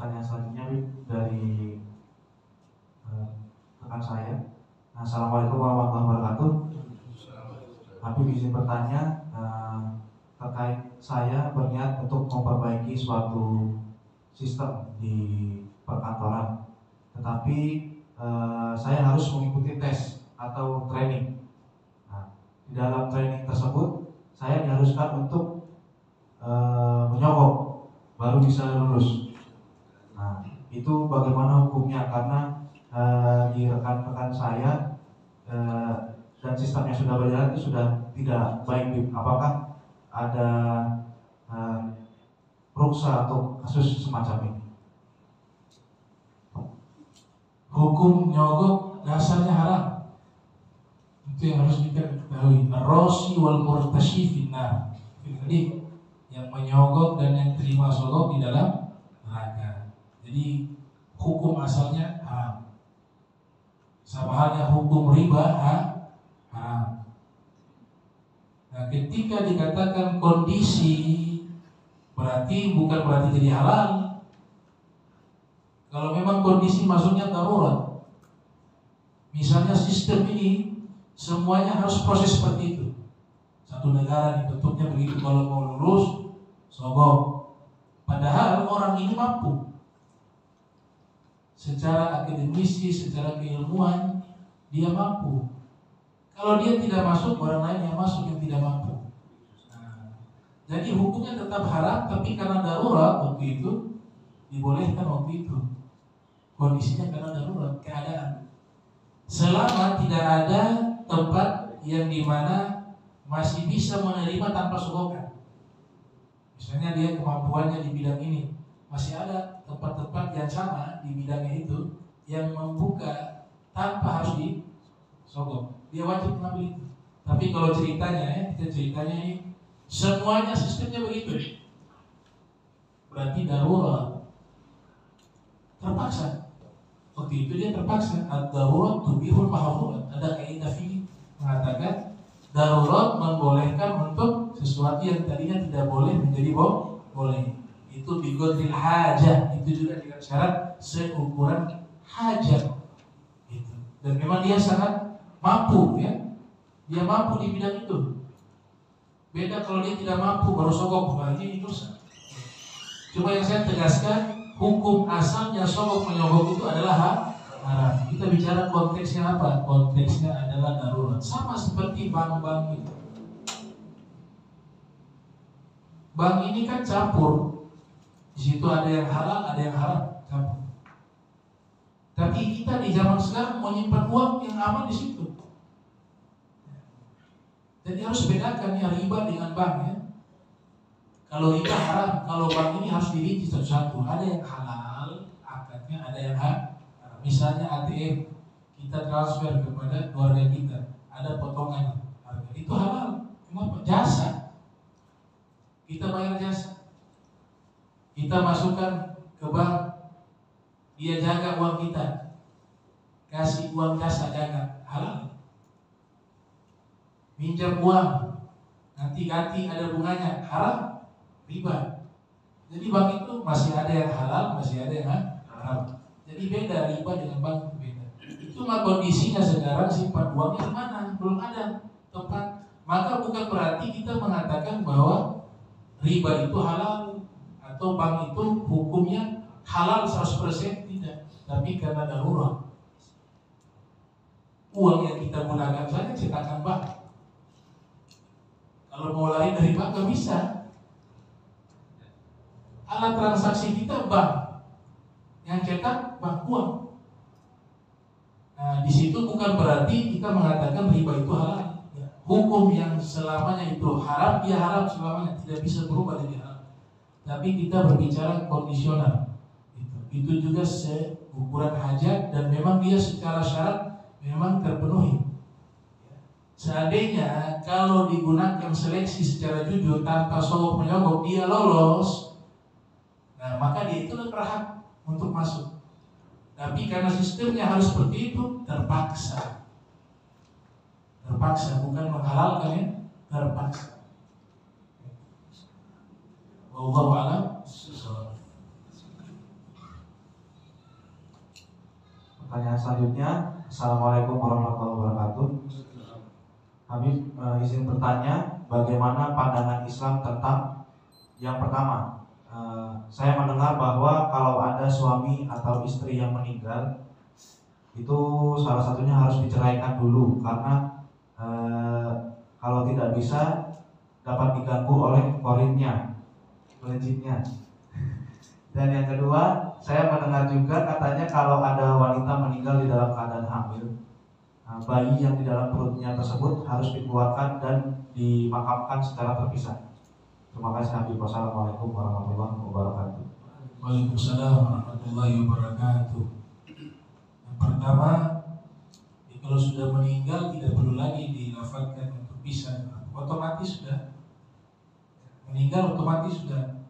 Pertanyaan selanjutnya dari rekan saya. Assalamualaikum warahmatullahi wabarakatuh. Habib izin bertanya terkait saya berniat untuk memperbaiki suatu sistem di perkantoran, tetapi saya harus mengikuti tes atau training. Nah, di dalam training tersebut saya diharuskan untuk menyogok baru bisa lulus. Nah, itu bagaimana hukumnya? Karena di rekan-rekan saya dan sistemnya sudah berjalan itu sudah tidak baik. Apakah ada ruksa atau kasus semacam ini? Hukum nyogok dasarnya haram. Itu yang harus kita ketahui. Ar-rasi wal murtashi finnar. Jadi yang menyogok dan yang terima sogok di dalam neraka. Jadi hukum asalnya haram. Sama halnya hukum riba haram. Nah, ketika dikatakan kondisi bukan berarti jadi halal. Kalau memang kondisi maksudnya darurat, misalnya sistem ini semuanya harus proses seperti itu. Satu negara dibentuknya begitu, kalau mau lulus sogok. Padahal orang ini mampu secara akademisi, secara keilmuan dia mampu. Kalau dia tidak masuk, orang lain yang masuk yang tidak mampu. Jadi hukumnya tetap haram, tapi karena darurat waktu itu dibolehkan waktu itu. Kondisinya karena darurat, keadaan. Selama tidak ada tempat yang dimana masih bisa menerima tanpa sogokan. Misalnya dia kemampuannya di bidang ini, masih ada tempat-tempat yang sama di bidangnya itu yang membuka tanpa harus disogok. Dia wajib mengambil itu. Tapi kalau ceritanya ini semuanya sistemnya begitu, berarti darurat, terpaksa. Waktu itu dia terpaksa. Ad-darurat tubihul mahzurat. Ada kaidah fikih mengatakan darurat membolehkan untuk sesuatu yang tadinya tidak boleh menjadi boleh. Itu biqadril hajah. Itu juga dengan syarat seukuran hajat. Gitu. Dan memang dia sangat mampu, ya. Dia mampu di bidang itu. Beda kalau dia tidak mampu baru sogok, ini dosa. Cuma yang saya tegaskan, hukum asalnya sogok menyogok itu adalah haram. Kita bicara konteksnya apa? Konteksnya adalah darurat. Sama seperti bank-bank itu. Bank ini kan campur. Di situ ada yang halal, ada yang haram, campur. Tapi kita di zaman sekarang mau nyimpan uang yang aman di situ. Jadi harus bedakan ya riba dengan bank, ya. Kalau riba haram, kalau bank ini harus dirinci satu-satu. Ada yang halal, akadnya, ada yang haram. Misalnya ATM, kita transfer kepada keluarga kita, ada potongan harga. Itu halal. Kenapa? Jasa. Kita bayar jasa. Kita masukkan ke bank, dia jaga uang kita, kasih uang jasa jaga, halal. Minjam uang, nanti ganti ada bunganya, haram, riba. Jadi bank itu masih ada yang halal, masih ada yang haram. Jadi beda riba dengan bank, beda. Itu mah kondisinya sekarang simpan uangnya di mana? Belum ada tempat. Maka bukan berarti kita mengatakan bahwa riba itu halal atau bank itu hukumnya halal 100%, tidak. Tapi karena darurat. Uang yang kita gunakan saja cetakan bank. Kalau mau lari dari bank gak bisa. Alat transaksi kita bank, yang cetak bank uang. Nah, di situ bukan berarti kita mengatakan riba itu halal. Ya, hukum yang selamanya itu haram, dia haram selamanya, tidak bisa berubah jadi haram. Tapi kita berbicara kondisional. Itu juga seukuran hajat dan memang dia secara syarat memang terpenuhi. Seandainya kalau digunakan seleksi secara jujur tanpa sogok menyogok dia lolos, nah maka dia itu berhak untuk masuk. Tapi karena sistemnya harus seperti itu, terpaksa. Terpaksa, bukan menghalalkan, ya, terpaksa. Wallahu a'lam. Pertanyaan selanjutnya, Assalamualaikum warahmatullahi wabarakatuh. Kami izin bertanya, bagaimana pandangan Islam tentang yang pertama? Saya mendengar bahwa kalau ada suami atau istri yang meninggal, itu salah satunya harus diceraikan dulu karena kalau tidak bisa dapat diganggu oleh korinnya, oleh jinnya. Dan yang kedua, saya mendengar juga katanya kalau ada wanita meninggal di dalam keadaan hamil, bayi yang di dalam perutnya tersebut harus dikeluarkan dan dimakamkan secara terpisah. Terima kasih Habib. Wassalamualaikum warahmatullahi wabarakatuh. Waalaikumsalam warahmatullahi wabarakatuh. Yang pertama, kalau sudah meninggal tidak perlu lagi dilafadzkan untuk pisah. Otomatis sudah meninggal, otomatis sudah